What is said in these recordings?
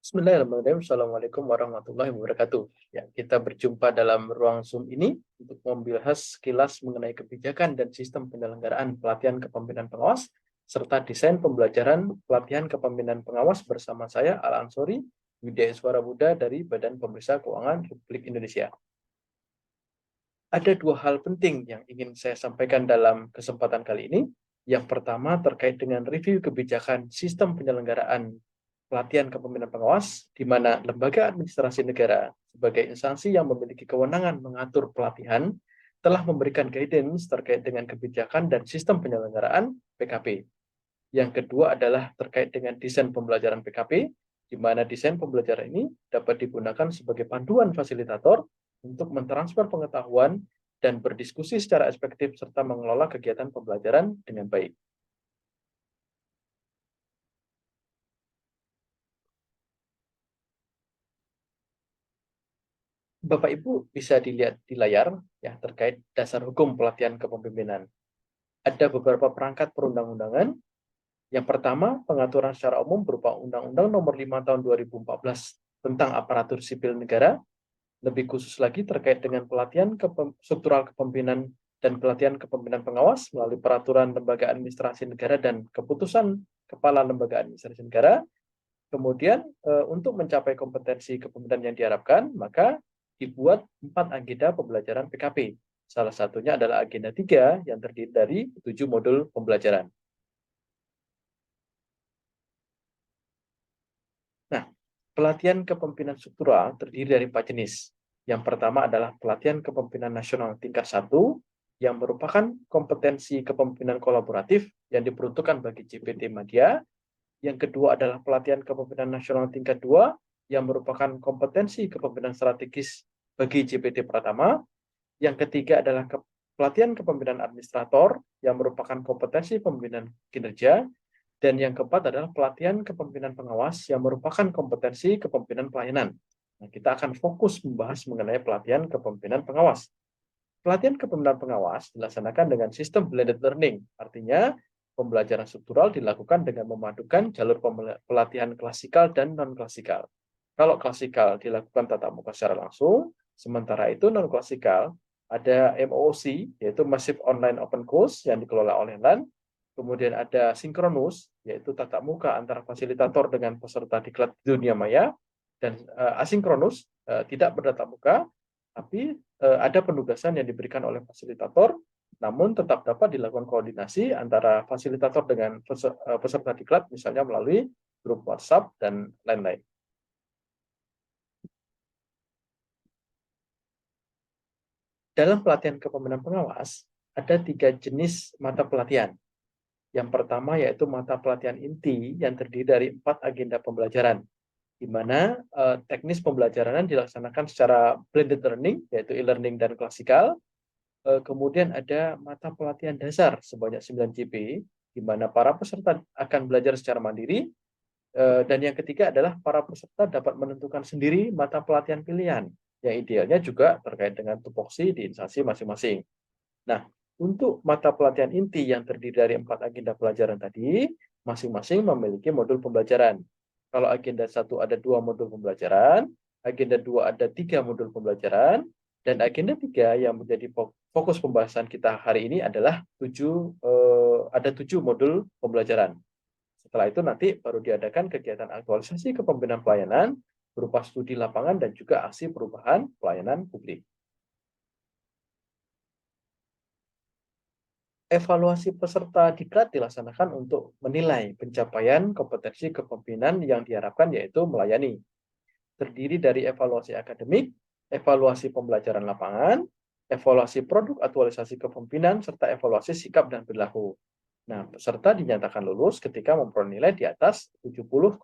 Bismillahirrahmanirrahim. Assalamualaikum warahmatullahi wabarakatuh. Ya, kita berjumpa dalam ruang Zoom ini untuk membahas sekilas mengenai kebijakan dan sistem penyelenggaraan pelatihan kepemimpinan pengawas serta desain pembelajaran pelatihan kepemimpinan pengawas bersama saya Al Ansori, Widya Iswara Buddha dari Badan Pemeriksa Keuangan Republik Indonesia. Ada dua hal penting yang ingin saya sampaikan dalam kesempatan kali ini. Yang pertama terkait dengan review kebijakan sistem penyelenggaraan pelatihan kepemimpinan pengawas, di mana lembaga administrasi negara sebagai instansi yang memiliki kewenangan mengatur pelatihan telah memberikan guidance terkait dengan kebijakan dan sistem penyelenggaraan PKP. Yang kedua adalah terkait dengan desain pembelajaran PKP, di mana desain pembelajaran ini dapat digunakan sebagai panduan fasilitator untuk mentransfer pengetahuan dan berdiskusi secara efektif serta mengelola kegiatan pembelajaran dengan baik. Bapak Ibu bisa dilihat di layar ya terkait dasar hukum pelatihan kepemimpinan. Ada beberapa perangkat perundang-undangan. Yang pertama, pengaturan secara umum berupa Undang-Undang Nomor 5 Tahun 2014 tentang aparatur sipil negara, lebih khusus lagi terkait dengan pelatihan struktural kepemimpinan dan pelatihan kepemimpinan pengawas melalui peraturan lembaga administrasi negara dan keputusan kepala lembaga administrasi negara. Kemudian untuk mencapai kompetensi kepemimpinan yang diharapkan, maka dibuat 4 agenda pembelajaran PKP. Salah satunya adalah agenda 3 yang terdiri dari 7 modul pembelajaran. Nah, pelatihan kepemimpinan struktural terdiri dari 4 jenis. Yang pertama adalah pelatihan kepemimpinan nasional tingkat 1, yang merupakan kompetensi kepemimpinan kolaboratif yang diperuntukkan bagi JPT Madya. Yang kedua adalah pelatihan kepemimpinan nasional tingkat 2, yang merupakan kompetensi kepemimpinan strategis bagi JPT Pratama. Yang ketiga adalah pelatihan kepemimpinan administrator, yang merupakan kompetensi pemimpinan kinerja. Dan yang keempat adalah pelatihan kepemimpinan pengawas yang merupakan kompetensi kepemimpinan pelayanan. Nah, kita akan fokus membahas mengenai pelatihan kepemimpinan pengawas. Pelatihan kepemimpinan pengawas dilaksanakan dengan sistem blended learning, artinya pembelajaran struktural dilakukan dengan memadukan jalur pelatihan klasikal dan non-klasikal. Kalau klasikal dilakukan tatap muka secara langsung, sementara itu non-klasikal ada MOOC, yaitu Massive Online Open Course yang dikelola oleh LAN. Kemudian ada sinkronus, yaitu tatap muka antara fasilitator dengan peserta diklat dunia maya, dan asinkronus, tidak bertatap muka, tapi ada penugasan yang diberikan oleh fasilitator, namun tetap dapat dilakukan koordinasi antara fasilitator dengan peserta diklat, misalnya melalui grup WhatsApp dan lain-lain. Dalam pelatihan kepemimpinan pengawas, ada 3 jenis mata pelatihan. Yang pertama yaitu mata pelatihan inti yang terdiri dari 4 agenda pembelajaran, di mana teknis pembelajaran dilaksanakan secara blended learning, yaitu e-learning dan klasikal. Kemudian ada mata pelatihan dasar sebanyak 9 JP, di mana para peserta akan belajar secara mandiri. Dan yang ketiga adalah para peserta dapat menentukan sendiri mata pelatihan pilihan, yang idealnya juga terkait dengan tupoksi di instansi masing-masing. Nah, untuk mata pelatihan inti yang terdiri dari 4 agenda pelajaran tadi, masing-masing memiliki modul pembelajaran. Kalau agenda 1 ada 2 modul pembelajaran, agenda 2 ada 3 modul pembelajaran, dan agenda 3 yang menjadi fokus pembahasan kita hari ini adalah ada 7 modul pembelajaran. Setelah itu nanti baru diadakan kegiatan aktualisasi kepemimpinan pelayanan berupa studi lapangan dan juga aksi perubahan pelayanan publik. Evaluasi peserta diklat dilaksanakan untuk menilai pencapaian kompetensi kepemimpinan yang diharapkan, yaitu melayani. Terdiri dari evaluasi akademik, evaluasi pembelajaran lapangan, evaluasi produk aktualisasi kepemimpinan, serta evaluasi sikap dan perilaku. Nah, peserta dinyatakan lulus ketika memperoleh nilai di atas 70,01.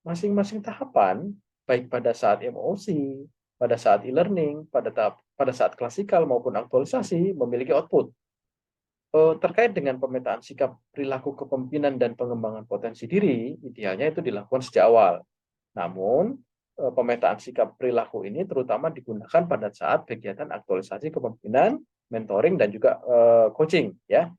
Masing-masing tahapan, baik pada saat MOC, pada saat e-learning, pada saat klasikal maupun aktualisasi, memiliki output. Terkait dengan pemetaan sikap perilaku kepemimpinan dan pengembangan potensi diri, idealnya itu dilakukan sejak awal. Namun, pemetaan sikap perilaku ini terutama digunakan pada saat kegiatan aktualisasi kepemimpinan, mentoring, dan juga coaching. Ya.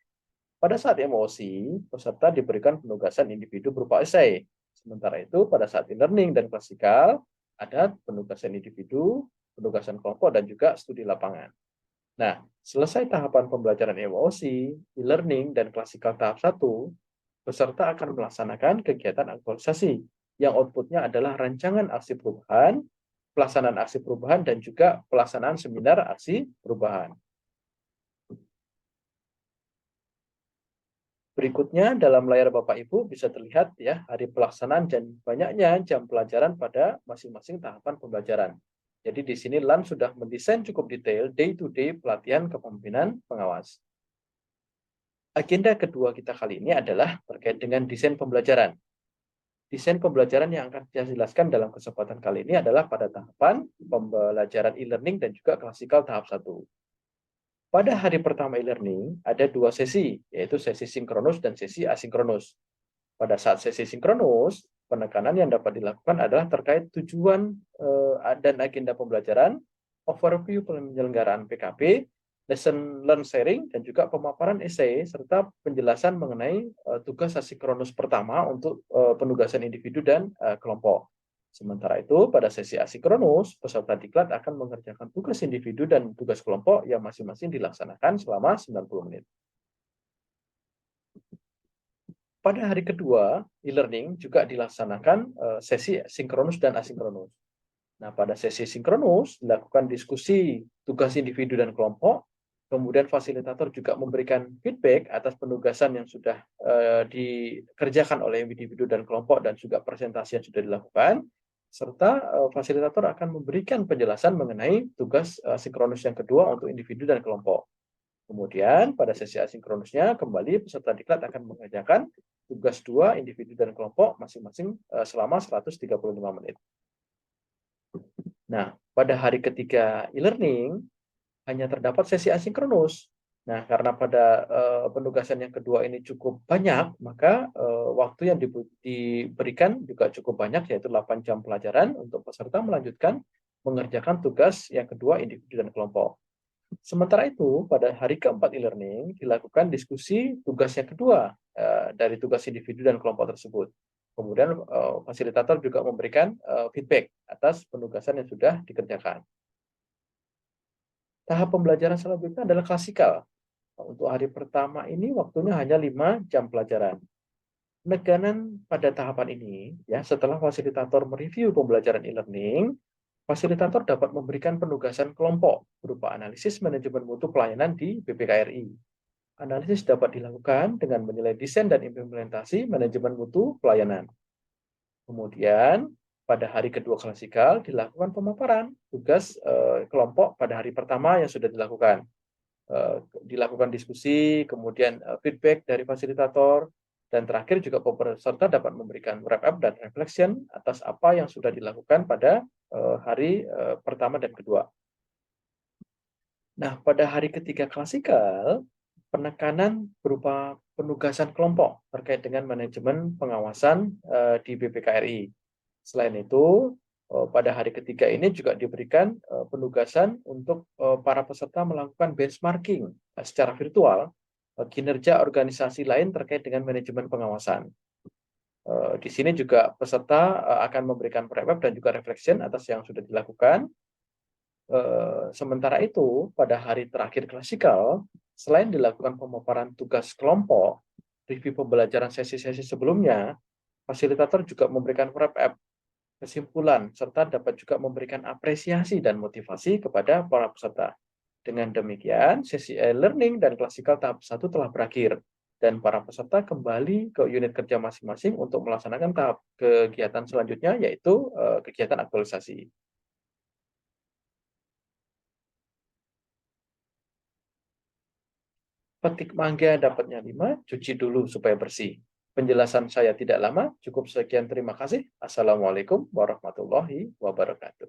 Pada saat MOC, peserta diberikan penugasan individu berupa esai. Sementara itu, pada saat e-learning dan klasikal, ada penugasan individu, penugasan kelompok, dan juga studi lapangan. Nah, selesai tahapan pembelajaran evaluasi, e-learning, dan klasikal tahap 1, peserta akan melaksanakan kegiatan aktualisasi, yang outputnya adalah rancangan aksi perubahan, pelaksanaan aksi perubahan, dan juga pelaksanaan seminar aksi perubahan. Berikutnya dalam layar Bapak Ibu bisa terlihat ya hari pelaksanaan dan banyaknya jam pelajaran pada masing-masing tahapan pembelajaran. Jadi di sini LAN sudah mendesain cukup detail day-to-day pelatihan kepemimpinan pengawas. Agenda kedua kita kali ini adalah terkait dengan desain pembelajaran. Desain pembelajaran yang akan saya jelaskan dalam kesempatan kali ini adalah pada tahapan pembelajaran e-learning dan juga klasikal tahap 1. Pada hari pertama e-learning, ada 2 sesi, yaitu sesi sinkronus dan sesi asinkronus. Pada saat sesi sinkronus, penekanan yang dapat dilakukan adalah terkait tujuan dan agenda pembelajaran, overview penyelenggaraan PKP, lesson learn sharing, dan juga pemaparan esai, serta penjelasan mengenai tugas asinkronus pertama untuk penugasan individu dan kelompok. Sementara itu, pada sesi asinkronus, peserta diklat akan mengerjakan tugas individu dan tugas kelompok yang masing-masing dilaksanakan selama 90 menit. Pada hari kedua, e-learning juga dilaksanakan sesi sinkronus dan asinkronus. Nah, pada sesi sinkronus dilakukan diskusi tugas individu dan kelompok, kemudian fasilitator juga memberikan feedback atas penugasan yang sudah dikerjakan oleh individu dan kelompok dan juga presentasi yang sudah dilakukan, serta fasilitator akan memberikan penjelasan mengenai tugas sinkronus yang kedua untuk individu dan kelompok. Kemudian pada sesi asinkronusnya kembali peserta diklat akan mengerjakan tugas 2 individu dan kelompok masing-masing selama 135 menit. Nah, pada hari ketiga e-learning hanya terdapat sesi asinkronus. Nah, karena pada penugasan yang kedua ini cukup banyak, maka waktu yang diberikan juga cukup banyak, yaitu 8 jam pelajaran untuk peserta melanjutkan mengerjakan tugas yang kedua individu dan kelompok. Sementara itu, pada hari keempat e-learning dilakukan diskusi tugas yang kedua dari tugas individu dan kelompok tersebut. Kemudian fasilitator juga memberikan feedback atas penugasan yang sudah dikerjakan. Tahap pembelajaran selanjutnya adalah klasikal. Untuk hari pertama ini waktunya hanya 5 jam pelajaran. Penekanan pada tahapan ini, ya setelah fasilitator mereview pembelajaran e-learning, fasilitator dapat memberikan penugasan kelompok berupa analisis manajemen mutu pelayanan di BPKRI. Analisis dapat dilakukan dengan menilai desain dan implementasi manajemen mutu pelayanan. Kemudian, pada hari kedua klasikal dilakukan pemaparan tugas kelompok pada hari pertama yang sudah dilakukan. Dilakukan diskusi, kemudian feedback dari fasilitator, dan terakhir juga peserta dapat memberikan wrap-up dan reflection atas apa yang sudah dilakukan pada hari pertama dan kedua. Nah, pada hari ketiga klasikal, penekanan berupa penugasan kelompok terkait dengan manajemen pengawasan di BPKRI. Selain itu, pada hari ketiga ini juga diberikan penugasan untuk para peserta melakukan benchmarking secara virtual kinerja organisasi lain terkait dengan manajemen pengawasan. Di sini juga peserta akan memberikan wrap-up dan juga reflection atas yang sudah dilakukan. Sementara itu, pada hari terakhir klasikal, selain dilakukan pemaparan tugas kelompok, review pembelajaran sesi-sesi sebelumnya, fasilitator juga memberikan wrap-up, kesimpulan, serta dapat juga memberikan apresiasi dan motivasi kepada para peserta. Dengan demikian, sesi e-learning dan klasikal tahap 1 telah berakhir, dan para peserta kembali ke unit kerja masing-masing untuk melaksanakan tahap kegiatan selanjutnya, yaitu kegiatan aktualisasi. Petik mangga dapatnya 5, cuci dulu supaya bersih. Penjelasan saya tidak lama, cukup sekian, terima kasih. Assalamualaikum warahmatullahi wabarakatuh.